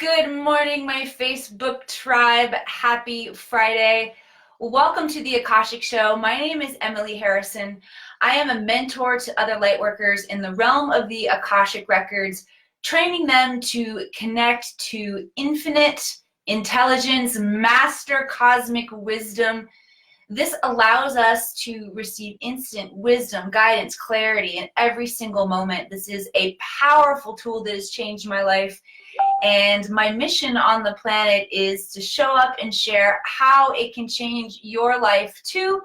Good morning, my Facebook tribe. Happy Friday. Welcome to the Akashic Show. My name is Emily Harrison. I am a mentor to other lightworkers in the realm of the Akashic Records, training them to connect to infinite intelligence, master cosmic wisdom. This allows us to receive instant wisdom, guidance, clarity in every single moment. This is a powerful tool that has changed my life. And my mission on the planet is to show up and share how it can change your life too,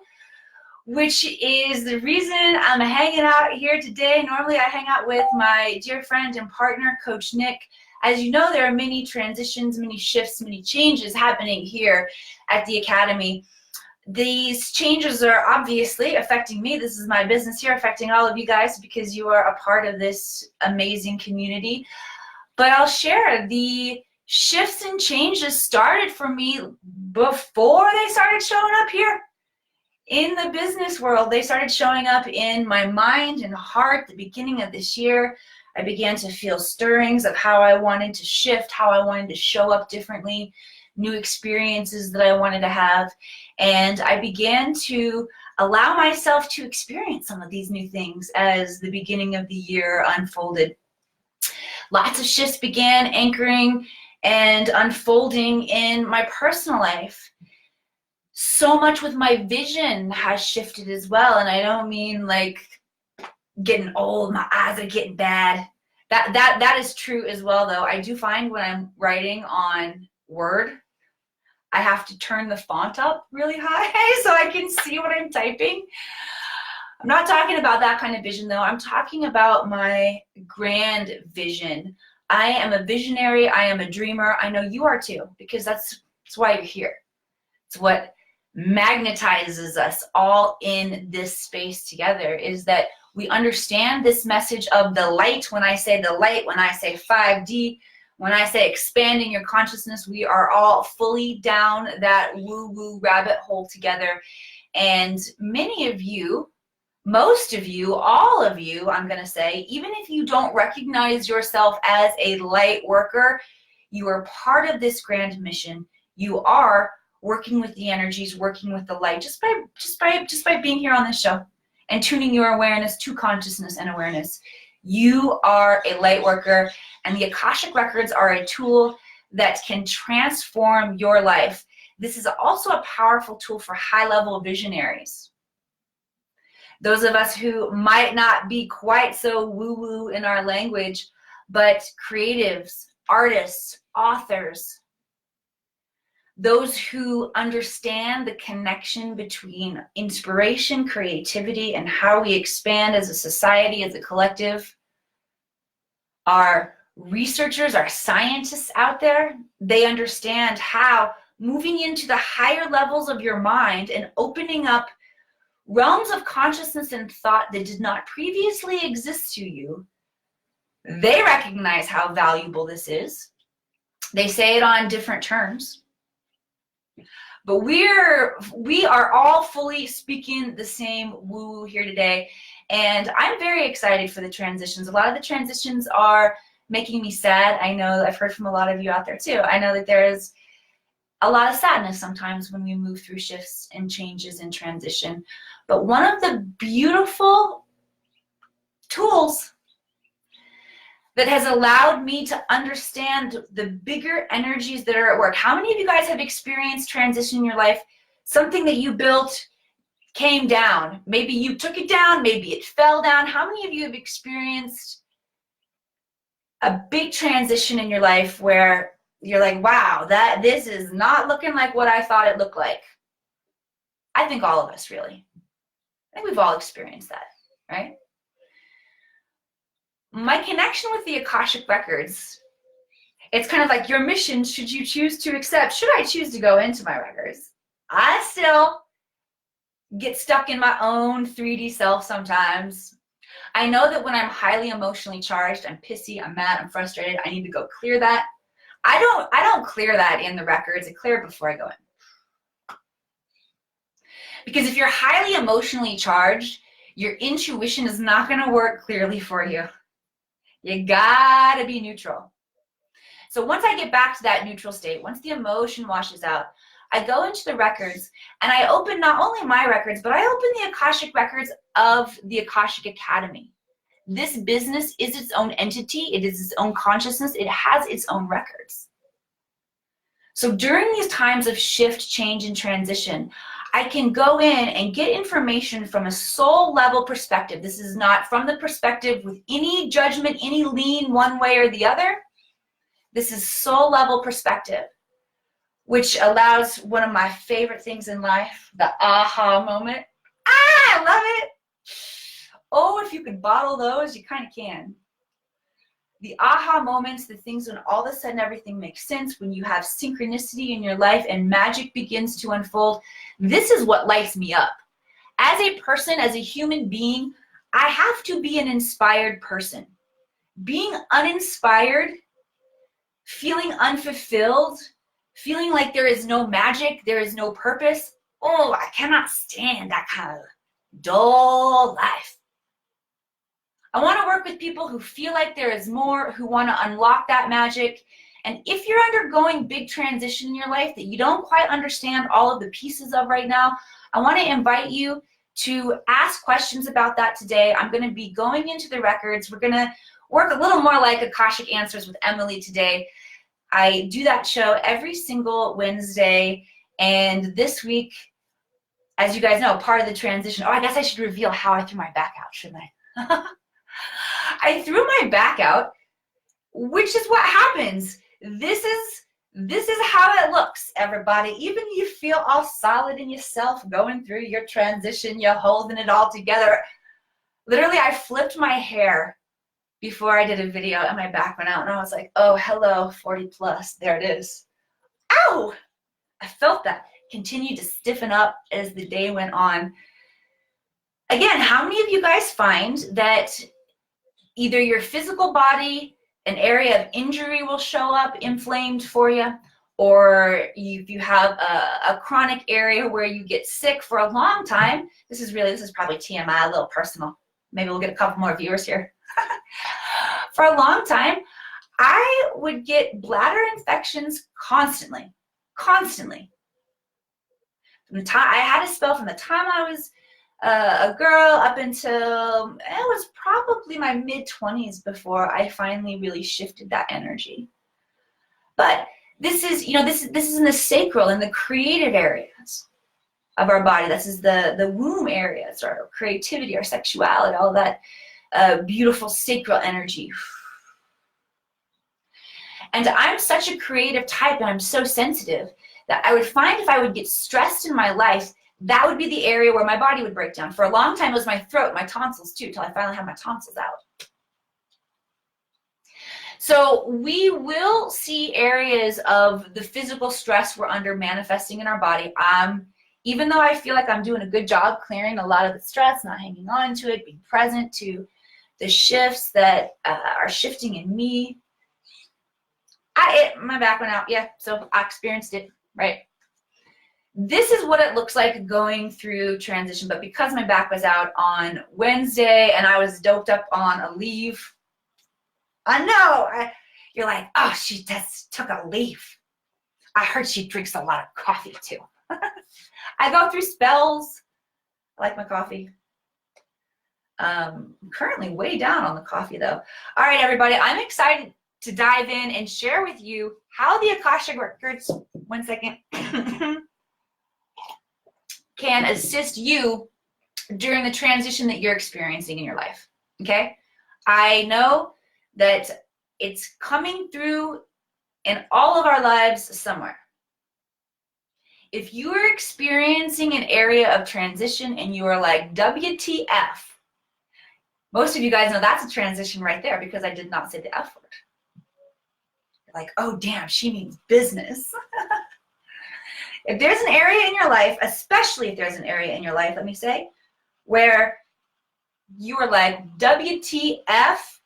which is the reason I'm hanging out here today. Normally I hang out with my dear friend and partner, Coach Nick. As you know, there are many transitions, many shifts, many changes happening here at the Academy. These changes are obviously affecting me. This is my business here, affecting all of you guys because you are a part of this amazing community. But I'll share the shifts and changes started for me before they started showing up here in the business world. They started showing up in my mind and heart at the beginning of this year. I began to feel stirrings of how I wanted to shift, how I wanted to show up differently, new experiences that I wanted to have. And I began to allow myself to experience some of these new things as the beginning of the year unfolded. Lots of shifts began anchoring and unfolding in my personal life. So much with my vision has shifted as well. And I don't mean like getting old, my eyes are getting bad. That is true as well, though. I do find when I'm writing on Word, I have to turn the font up really high so I can see what I'm typing. I'm not talking about that kind of vision, though. I'm talking about my grand vision. I am a visionary. I am a dreamer. I know you are too, because that's why you're here. It's what magnetizes us all in this space together, is that we understand this message of the light. When I say the light, when I say 5D, when I say expanding your consciousness, we are all fully down that woo-woo rabbit hole together. And many of you, most of you, all of you, I'm going to say, even if you don't recognize yourself as a light worker, you are part of this grand mission. You are working with the energies, working with the light, just by being here on this show and tuning your awareness to consciousness and awareness. You are a light worker, and the Akashic Records are a tool that can transform your life. This is also a powerful tool for high-level visionaries. Those of us who might not be quite so woo-woo in our language, but creatives, artists, authors, those who understand the connection between inspiration, creativity, and how we expand as a society, as a collective. Our researchers, our scientists out there, they understand how moving into the higher levels of your mind and opening up realms of consciousness and thought that did not previously exist to you, they recognize how valuable this is. They say it on different terms. But we are all fully speaking the same woo here today. And I'm very excited for the transitions. A lot of the transitions are making me sad. I know I've heard from a lot of you out there too. I know that there is a lot of sadness sometimes when we move through shifts and changes and transition. But one of the beautiful tools that has allowed me to understand the bigger energies that are at work. How many of you guys have experienced transition in your life? Something that you built came down. Maybe you took it down, maybe it fell down. How many of you have experienced a big transition in your life where you're like, wow, this is not looking like what I thought it looked like? I think all of us, really. I think we've all experienced that, right? My connection with the Akashic Records, it's kind of like your mission, should you choose to accept. Should I choose to go into my records? I still get stuck in my own 3D self sometimes. I know that when I'm highly emotionally charged, I'm pissy, I'm mad, I'm frustrated, I need to go clear that. I don't clear that in the records. I clear it before I go in. Because if you're highly emotionally charged, your intuition is not going to work clearly for you. You gotta be neutral. So once I get back to that neutral state, once the emotion washes out, I go into the records and I open not only my records, but I open the Akashic records of the Akashic Academy. This business is its own entity. It is its own consciousness. It has its own records. So during these times of shift, change, and transition, I can go in and get information from a soul level perspective. This is not from the perspective with any judgment, any lean one way or the other. This is soul level perspective, which allows one of my favorite things in life, the aha moment. I love it. Oh, if you could bottle those, you kind of can. The aha moments, the things when all of a sudden everything makes sense, when you have synchronicity in your life and magic begins to unfold, this is what lights me up. As a person, as a human being, I have to be an inspired person. Being uninspired, feeling unfulfilled, feeling like there is no magic, there is no purpose, oh, I cannot stand that kind of dull life. I want to work with people who feel like there is more, who want to unlock that magic. And if you're undergoing big transition in your life that you don't quite understand all of the pieces of right now, I want to invite you to ask questions about that today. I'm going to be going into the records. We're going to work a little more like Akashic Answers with Emily today. I do that show every single Wednesday. And this week, as you guys know, part of the transition, oh, I guess I should reveal how I threw my back out, shouldn't I? I threw my back out, which is what happens. This is how it looks, everybody. Even you feel all solid in yourself going through your transition, you're holding it all together. Literally, I flipped my hair before I did a video and my back went out and I was like, oh, hello, 40 plus, there it is. Ow! I felt that. Continued to stiffen up as the day went on. Again, how many of you guys find that either your physical body, an area of injury will show up inflamed for you, or if you have a chronic area where you get sick for a long time? This is probably TMI, a little personal. Maybe we'll get a couple more viewers here. For a long time, I would get bladder infections constantly. From the time I had a spell from the time I was a girl up until it was probably my mid-20s before I finally really shifted that energy. But this is in the sacral, in the creative areas of our body. This is the womb areas, our creativity, our sexuality, all that beautiful sacral energy. And I'm such a creative type and I'm so sensitive that I would find if I would get stressed in my life, that would be the area where my body would break down. For a long time, it was my throat, my tonsils too, till I finally had my tonsils out. So we will see areas of the physical stress we're under manifesting in our body. Even though I feel like I'm doing a good job clearing a lot of the stress, not hanging on to it, being present to the shifts that are shifting in me. My back went out, yeah, so I experienced it, right? This is what it looks like going through transition, but because my back was out on Wednesday and I was doped up on a leave, I know, you're like, oh, she just took a leave. I heard she drinks a lot of coffee too. I go through spells. I like my coffee. I'm currently way down on the coffee though. All right, everybody, I'm excited to dive in and share with you how the Akashic Records, one second, can assist you during the transition that you're experiencing in your life, okay? I know that it's coming through in all of our lives somewhere. If you are experiencing an area of transition and you are like, WTF, most of you guys know that's a transition right there because I did not say the F word. You're like, oh, damn, she means business. If there's an area in your life, especially if there's an area in your life, let me say, where you are like, WTF,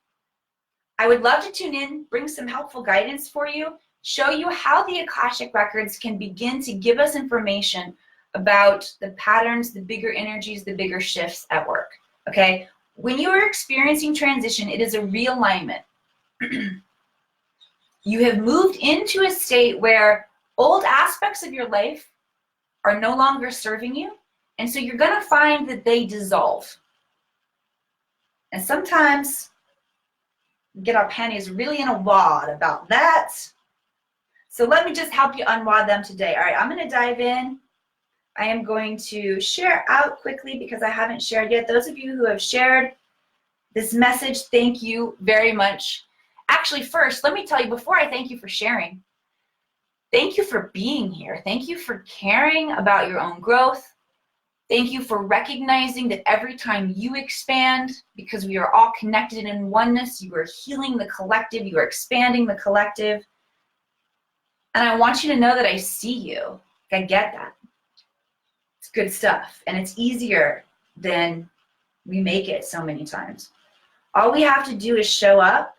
I would love to tune in, bring some helpful guidance for you, show you how the Akashic Records can begin to give us information about the patterns, the bigger energies, the bigger shifts at work, okay? When you are experiencing transition, it is a realignment. You have moved into a state where old aspects of your life are no longer serving you, and so you're going to find that they dissolve. And sometimes we get our panties really in a wad about that. So let me just help you unwad them today. All right, I'm going to dive in. I am going to share out quickly because I haven't shared yet. Those of you who have shared this message, thank you very much. Actually, first, let me tell you, before I thank you for sharing, thank you for being here. Thank you for caring about your own growth. Thank you for recognizing that every time you expand, because we are all connected in oneness, you are healing the collective, you are expanding the collective. And I want you to know that I see you. I get that. It's good stuff. And it's easier than we make it so many times. All we have to do is show up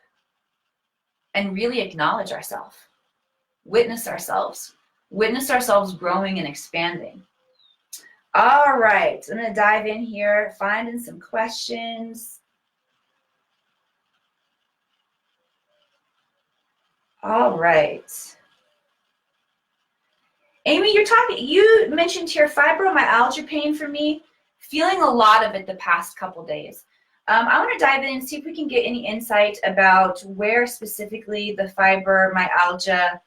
and really acknowledge ourselves. Witness ourselves growing and expanding. All right, I'm going to dive in here, finding some questions. All right. Amy, you mentioned here fibromyalgia pain for me, feeling a lot of it the past couple days. I want to dive in and see if we can get any insight about where specifically the fibromyalgia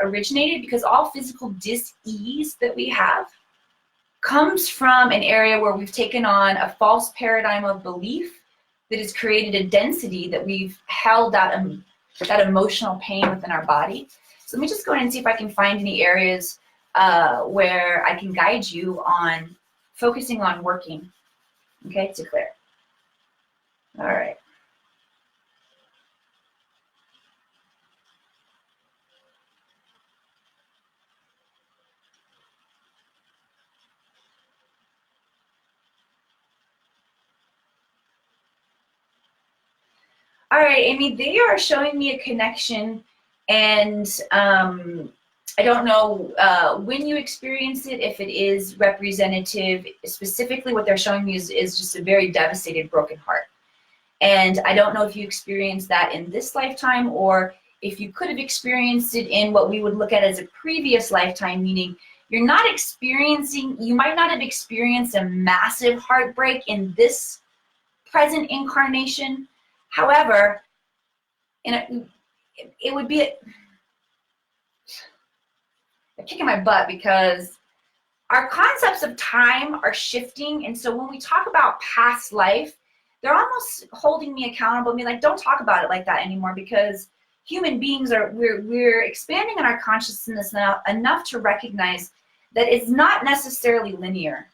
originated, because all physical dis-ease that we have comes from an area where we've taken on a false paradigm of belief that has created a density that we've held that emotional pain within our body. So let me just go in and see if I can find any areas where I can guide you on focusing on working, okay, to clear. All right. All right, Amy, they are showing me a connection, and I don't know when you experienced it, if it is representative. Specifically, what they're showing me is just a very devastated, broken heart. And I don't know if you experienced that in this lifetime, or if you could have experienced it in what we would look at as a previous lifetime, meaning you might not have experienced a massive heartbreak in this present incarnation. However, it would be a kick in my butt, because our concepts of time are shifting. And so when we talk about past life, they're almost holding me accountable. I mean, like, don't talk about it like that anymore, because human beings we're expanding in our consciousness now enough to recognize that it's not necessarily linear.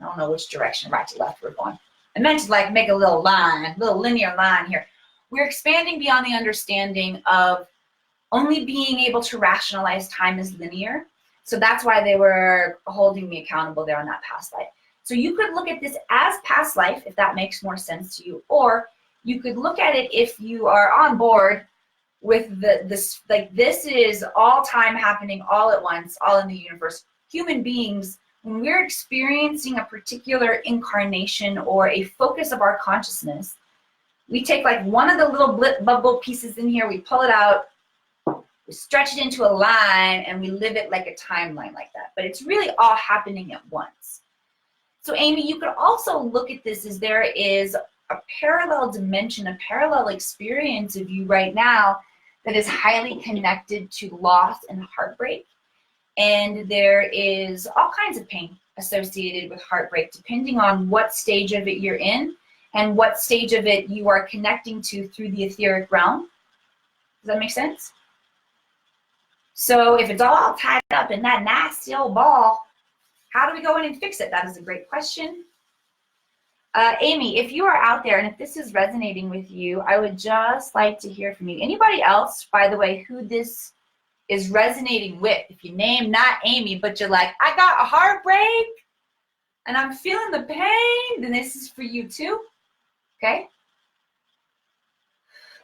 I don't know which direction, right to left, we're going. I meant to like make a little linear line here. We're expanding beyond the understanding of only being able to rationalize time as linear. So that's why they were holding me accountable there on that past life. So you could look at this as past life, if that makes more sense to you, or you could look at it if you are on board with this is all time happening all at once, all in the universe. Human beings, when we're experiencing a particular incarnation or a focus of our consciousness, we take like one of the little bubble pieces in here, we pull it out, we stretch it into a line, and we live it like a timeline like that. But it's really all happening at once. So Amy, you could also look at this as there is a parallel dimension, a parallel experience of you right now that is highly connected to loss and heartbreak. And there is all kinds of pain associated with heartbreak, depending on what stage of it you're in and what stage of it you are connecting to through the etheric realm. Does that make sense? So if it's all tied up in that nasty old ball, how do we go in and fix it? That is a great question. Amy, if you are out there and if this is resonating with you, I would just like to hear from you. Anybody else, by the way, who this is resonating with? If you name not Amy, but you're like, I got a heartbreak and I'm feeling the pain, then this is for you too, okay?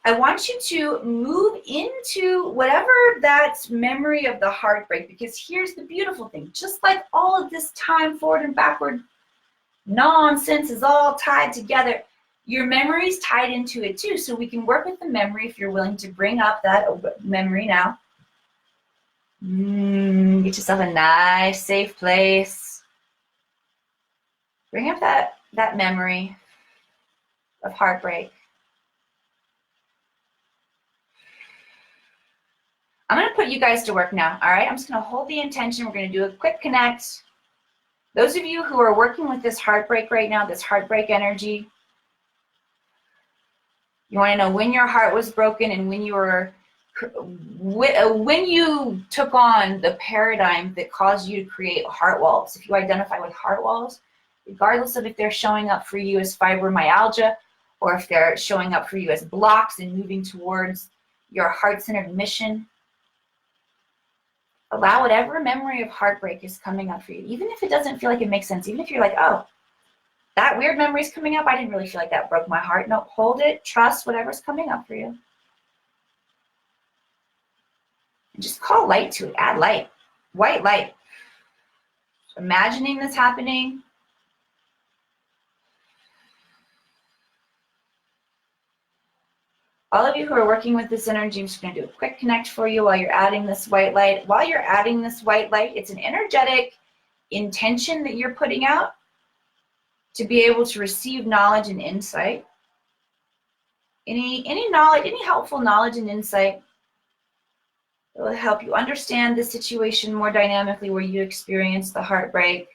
I want you to move into whatever that memory of the heartbreak, because here's the beautiful thing. Just like all of this time forward and backward nonsense is all tied together, your memory's tied into it too, so we can work with the memory if you're willing to bring up that memory now. Get yourself a nice, safe place. Bring up that memory of heartbreak. I'm going to put you guys to work now, all right? I'm just going to hold the intention. We're going to do a quick connect. Those of you who are working with this heartbreak right now, this heartbreak energy, you want to know when your heart was broken and when you took on the paradigm that caused you to create heart walls. If you identify with heart walls, regardless of if they're showing up for you as fibromyalgia or if they're showing up for you as blocks and moving towards your heart-centered mission, allow whatever memory of heartbreak is coming up for you, even if it doesn't feel like it makes sense, even if you're like, oh, that weird memory is coming up, I didn't really feel like that broke my heart. No, hold it, trust whatever's coming up for you. And just call light to it, add light, white light. Imagining this happening. All of you who are working with this energy, I'm just going to do a quick connect for you while you're adding this white light. While you're adding this white light, it's an energetic intention that you're putting out to be able to receive knowledge and insight. Any knowledge, any helpful knowledge and insight that will help you understand the situation more dynamically where you experience the heartbreak.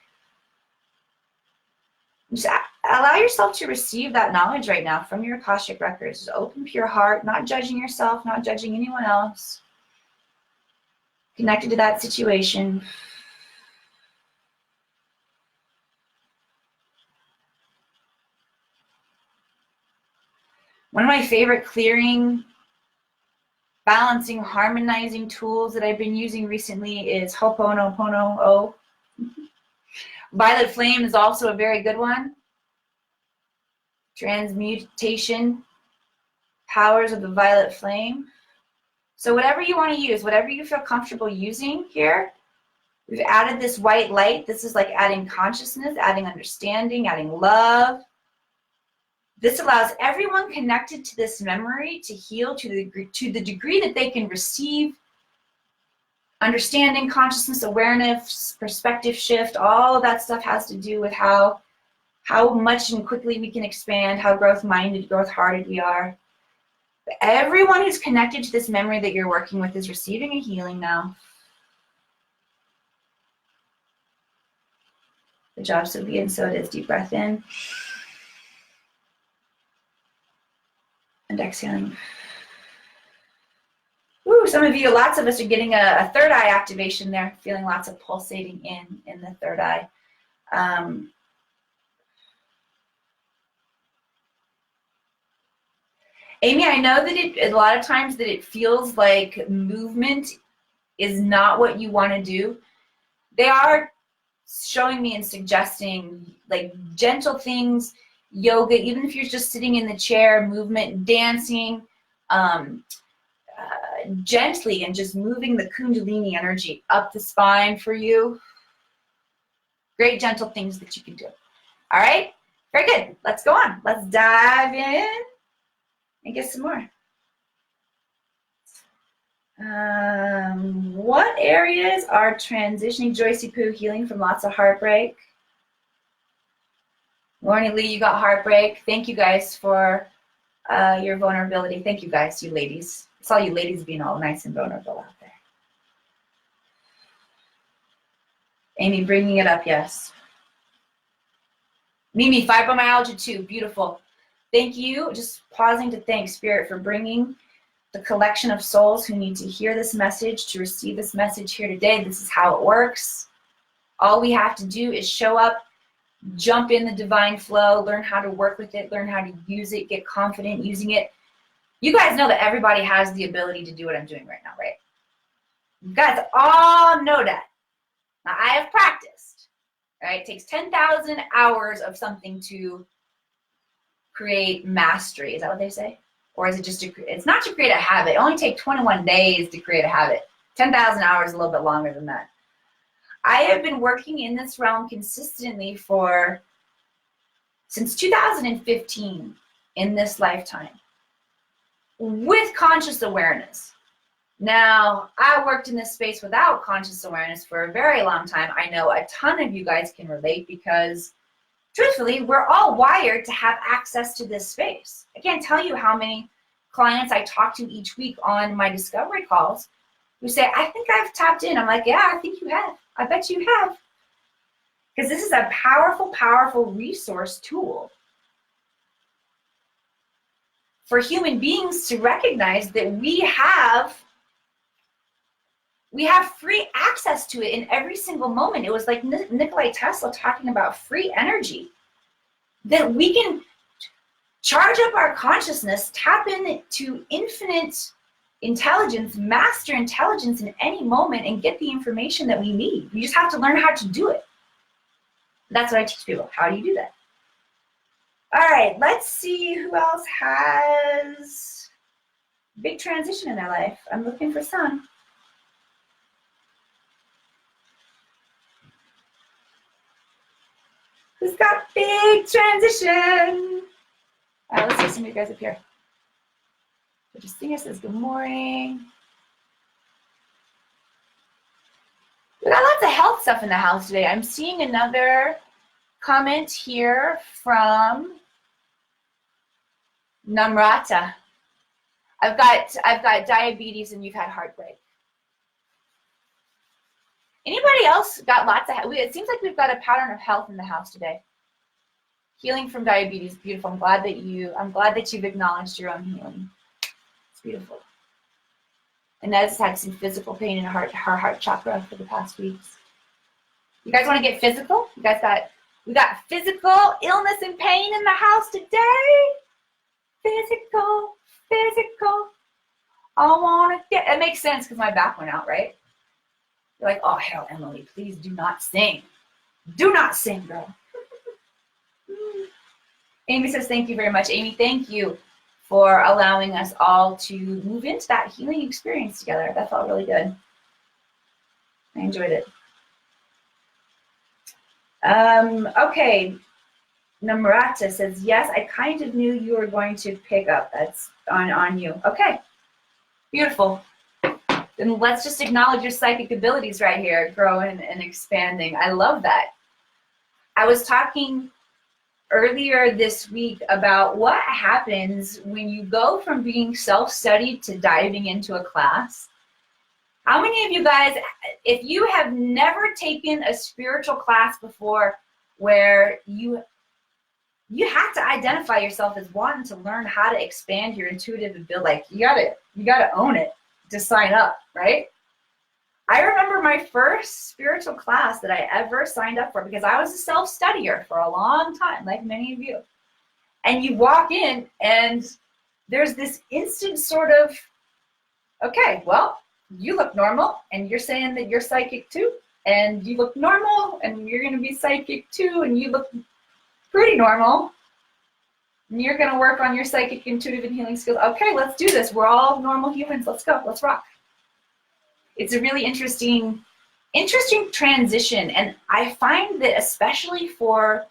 Just allow yourself to receive that knowledge right now from your Akashic Records. Just open up your heart, not judging yourself, not judging anyone else. Connected to that situation. One of my favorite clearing, balancing, harmonizing tools that I've been using recently is Ho'oponopono. Violet flame is also a very good one. Transmutation, powers of the violet flame. So whatever you want to use, whatever you feel comfortable using here, we've added this white light. This is like adding consciousness, adding understanding, adding love. This allows everyone connected to this memory to heal to the degree that they can receive understanding, consciousness, awareness, perspective shift. All of that stuff has to do with how much and quickly we can expand, how growth-minded, growth-hearted we are. But everyone who's connected to this memory that you're working with is receiving a healing now. Good job, Sophia, and so it is. Deep breath in. And exhaling. Ooh, some of you, lots of us are getting a third eye activation there, feeling lots of pulsating in the third eye. Amy, I know that a lot of times that it feels like movement is not what you want to do. They are showing me and suggesting like gentle things, yoga, even if you're just sitting in the chair, movement, dancing, gently and just moving the Kundalini energy up the spine for you. Great gentle things that you can do. All right, very good. Let's go on. Let's dive in and get some more. What areas are transitioning? Joycey Poo, healing from lots of heartbreak. Lauren Lee, you got heartbreak. Thank you guys for your vulnerability. Thank you guys, you ladies. I saw you ladies being all nice and vulnerable out there. Amy, bringing it up, yes. Mimi, fibromyalgia too, beautiful. Thank you. Just pausing to thank Spirit for bringing the collection of souls who need to hear this message, to receive this message here today. This is how it works. All we have to do is show up, jump in the divine flow, learn how to work with it, learn how to use it, get confident using it. You guys know that everybody has the ability to do what I'm doing right now, right? You guys all know that. Now, I have practiced, right? It takes 10,000 hours of something to create mastery. Is that what they say? Or is it just it's not to create a habit. It only takes 21 days to create a habit. 10,000 hours is a little bit longer than that. I have been working in this realm consistently since 2015. in this lifetime with conscious awareness. Now, I worked in this space without conscious awareness for a very long time. I know a ton of you guys can relate because, truthfully, we're all wired to have access to this space. I can't tell you how many clients I talk to each week on my discovery calls who say, I think I've tapped in. I'm like, yeah, I think you have. I bet you have. Because this is a powerful, powerful resource tool for human beings to recognize that we have free access to it in every single moment. It was like Nikola Tesla talking about free energy, that we can charge up our consciousness, tap into infinite intelligence, master intelligence in any moment, and get the information that we need. We just have to learn how to do it. That's what I teach people. How do you do that? All right, let's see who else has big transition in their life. I'm looking for some. Who's got big transition? All right, let's see some of you guys up here. Justina says good morning. We got lots of health stuff in the house today. I'm seeing another comment here from Namrata. I've got diabetes and you've had heartbreak. Anybody else got lots of, it seems like we've got a pattern of health in the house today. Healing from diabetes, beautiful. I'm glad that you've acknowledged your own healing. It's beautiful. Inez had some physical pain in her heart chakra for the past weeks. You guys want to get physical? We got physical illness and pain in the house today. Physical. I want to get, it makes sense because my back went out, right? You're like, oh, hell, Emily, please do not sing. Do not sing, girl. Amy says, thank you very much. Amy, thank you for allowing us all to move into that healing experience together. That felt really good. I enjoyed it. Okay. Namrata says, yes, I kind of knew you were going to pick up. That's on you. Okay. Beautiful. Then let's just acknowledge your psychic abilities right here, growing and expanding. I love that. I was talking earlier this week about what happens when you go from being self-studied to diving into a class. How many of you guys, if you have never taken a spiritual class before where you have to identify yourself as wanting to learn how to expand your intuitive ability, like you gotta own it to sign up, right? I remember my first spiritual class that I ever signed up for, because I was a self-studier for a long time, like many of you. And you walk in and there's this instant sort of, okay, well, you look normal and you're saying that you're psychic too, and you look normal and you're gonna be psychic too, and you look pretty normal. And you're going to work on your psychic, intuitive, and healing skills. Okay, let's do this. We're all normal humans. Let's go. Let's rock. It's a really interesting transition. And I find that especially for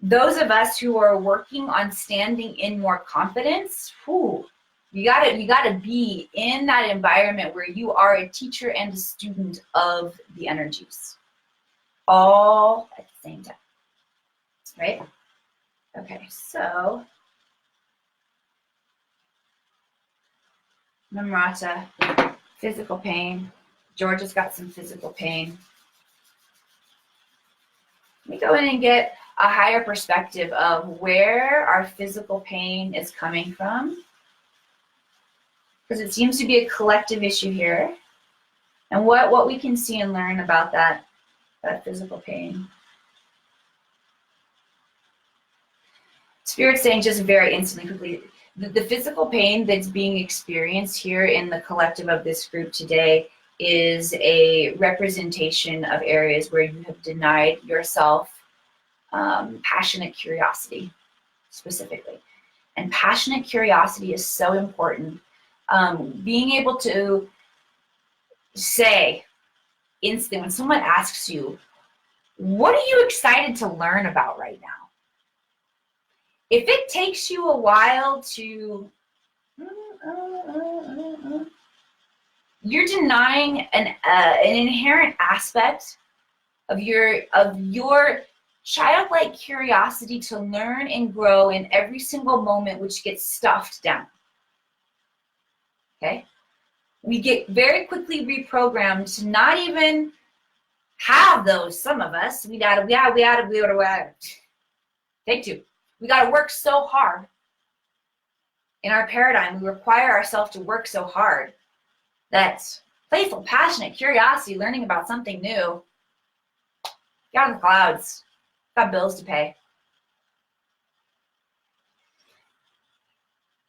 those of us who are working on standing in more confidence, you gotta be in that environment where you are a teacher and a student of the energies, all at the same time, right? Okay, so Namrata, physical pain. Georgia's got some physical pain. Let me go in and get a higher perspective of where our physical pain is coming from, because it seems to be a collective issue here, and what we can see and learn about that physical pain. Spirit's saying just very instantly, quickly, the physical pain that's being experienced here in the collective of this group today is a representation of areas where you have denied yourself passionate curiosity, specifically. And passionate curiosity is so important. Being able to say instantly, when someone asks you, what are you excited to learn about right now? If it takes you a while to, you're denying an inherent aspect of your childlike curiosity to learn and grow in every single moment, which gets stuffed down. Okay? We get very quickly reprogrammed to not even have those. Some of us, we gotta take two. We gotta work so hard. In our paradigm, we require ourselves to work so hard that playful, passionate curiosity, learning about something new, get on the clouds, got bills to pay.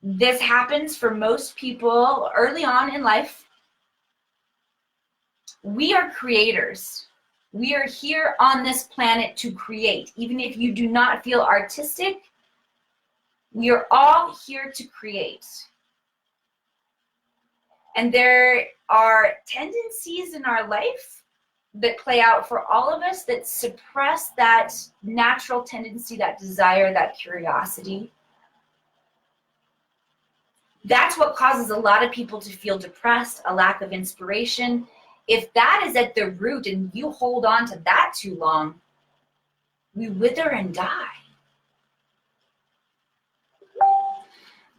This happens for most people early on in life. We are creators. We are here on this planet to create. Even if you do not feel artistic, we are all here to create. And there are tendencies in our life that play out for all of us that suppress that natural tendency, that desire, that curiosity. That's what causes a lot of people to feel depressed, a lack of inspiration. If that is at the root and you hold on to that too long, we wither and die.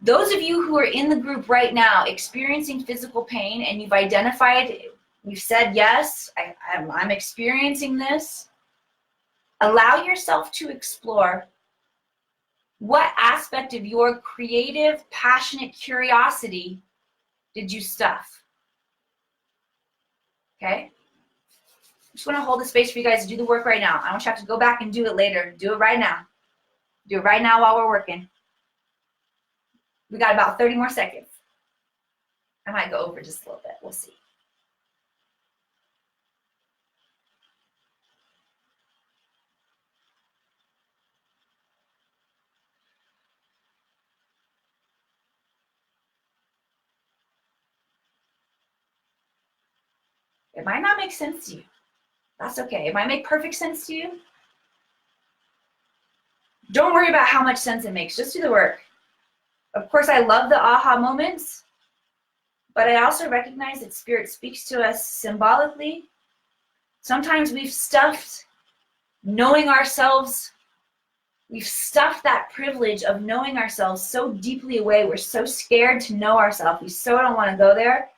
Those of you who are in the group right now experiencing physical pain and you've identified, you've said, yes, I'm experiencing this, allow yourself to explore what aspect of your creative, passionate curiosity did you stuff? Okay? I just want to hold the space for you guys to do the work right now. I don't want you to have to go back and do it later. Do it right now. Do it right now while we're working. We got about 30 more seconds. I might go over just a little bit. We'll see. It might not make sense to you. That's okay. It might make perfect sense to you. Don't worry about how much sense it makes. Just do the work. Of course, I love the aha moments, but I also recognize that Spirit speaks to us symbolically. Sometimes we've stuffed knowing ourselves. We've stuffed that privilege of knowing ourselves so deeply away. We're so scared to know ourselves. We so don't want to go there.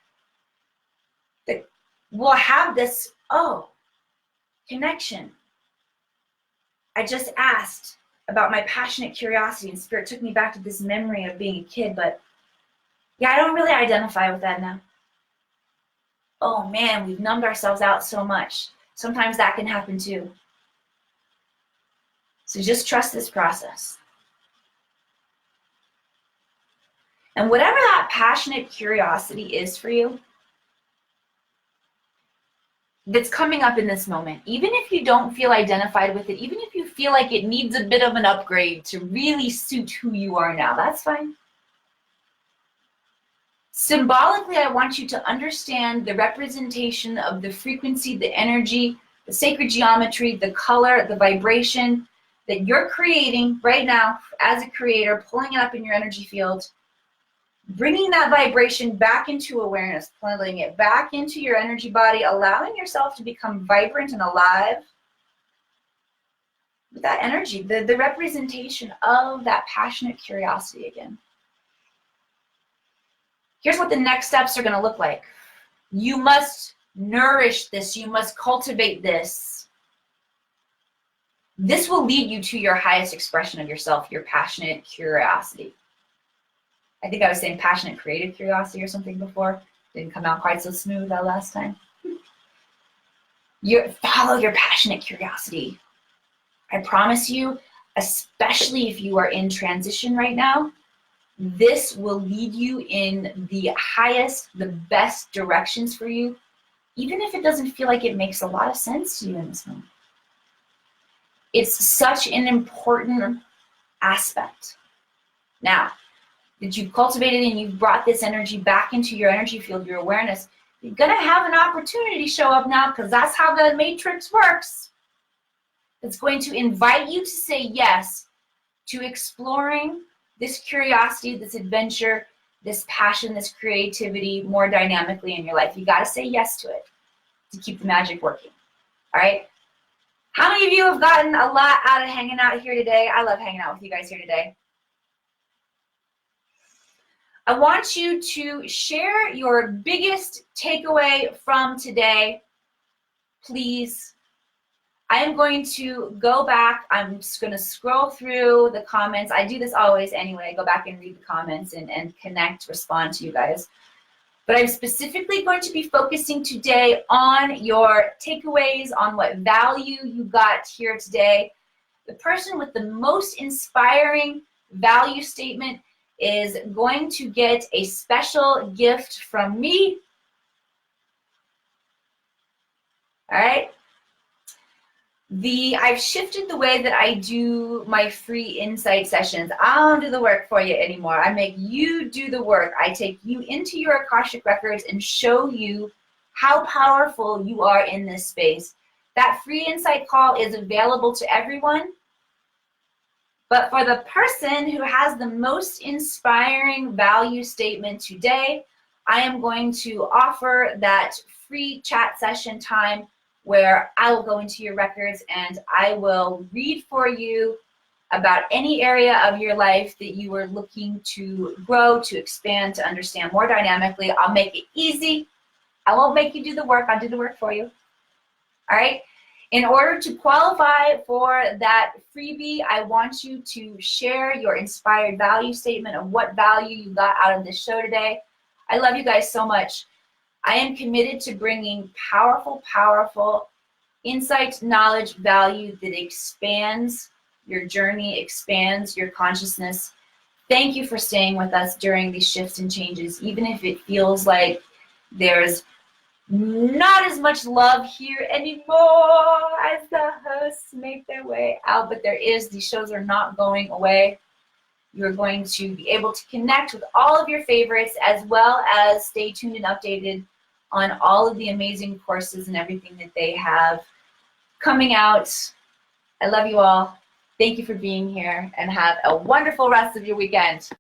That we'll have this, connection. I just asked about my passionate curiosity, and Spirit took me back to this memory of being a kid, but yeah, I don't really identify with that now. Oh man, we've numbed ourselves out so much. Sometimes that can happen too. So just trust this process. And whatever that passionate curiosity is for you, that's coming up in this moment, even if you don't feel identified with it, even if you feel like it needs a bit of an upgrade to really suit who you are now, that's fine. Symbolically, I want you to understand the representation of the frequency, the energy, the sacred geometry, the color, the vibration that you're creating right now as a creator, pulling it up in your energy field, bringing that vibration back into awareness, pulling it back into your energy body, allowing yourself to become vibrant and alive with that energy, the representation of that passionate curiosity again. Here's what the next steps are going to look like. You must nourish this. You must cultivate this. This will lead you to your highest expression of yourself, your passionate curiosity. I think I was saying passionate creative curiosity or something before. Didn't come out quite so smooth that last time. Follow your passionate curiosity. I promise you, especially if you are in transition right now, this will lead you in the highest, the best directions for you, even if it doesn't feel like it makes a lot of sense to you in this moment. It's such an important aspect. Now, that you've cultivated and you've brought this energy back into your energy field, your awareness, you're going to have an opportunity show up now, because that's how the matrix works. It's going to invite you to say yes to exploring this curiosity, this adventure, this passion, this creativity more dynamically in your life. You got to say yes to it to keep the magic working. All right? How many of you have gotten a lot out of hanging out here today? I love hanging out with you guys here today. I want you to share your biggest takeaway from today, please. I am going to go back. I'm just going to scroll through the comments. I do this always anyway. I go back and read the comments and connect, respond to you guys. But I'm specifically going to be focusing today on your takeaways, on what value you got here today. The person with the most inspiring value statement is going to get a special gift from me. All right. I've shifted the way that I do my free insight sessions. I don't do the work for you anymore. I make you do the work. I take you into your Akashic Records and show you how powerful you are in this space. That free insight call is available to everyone. But for the person who has the most inspiring value statement today, I am going to offer that free chat session time where I will go into your records and I will read for you about any area of your life that you are looking to grow, to expand, to understand more dynamically. I'll make it easy. I won't make you do the work. I'll do the work for you. All right? In order to qualify for that freebie, I want you to share your inspired value statement of what value you got out of this show today. I love you guys so much. I am committed to bringing powerful, powerful insight, knowledge, value that expands your journey, expands your consciousness. Thank you for staying with us during these shifts and changes, even if it feels like there's not as much love here anymore as the hosts make their way out, but there is. These shows are not going away. You're going to be able to connect with all of your favorites as well as stay tuned and updated on all of the amazing courses and everything that they have coming out. I love you all. Thank you for being here and have a wonderful rest of your weekend.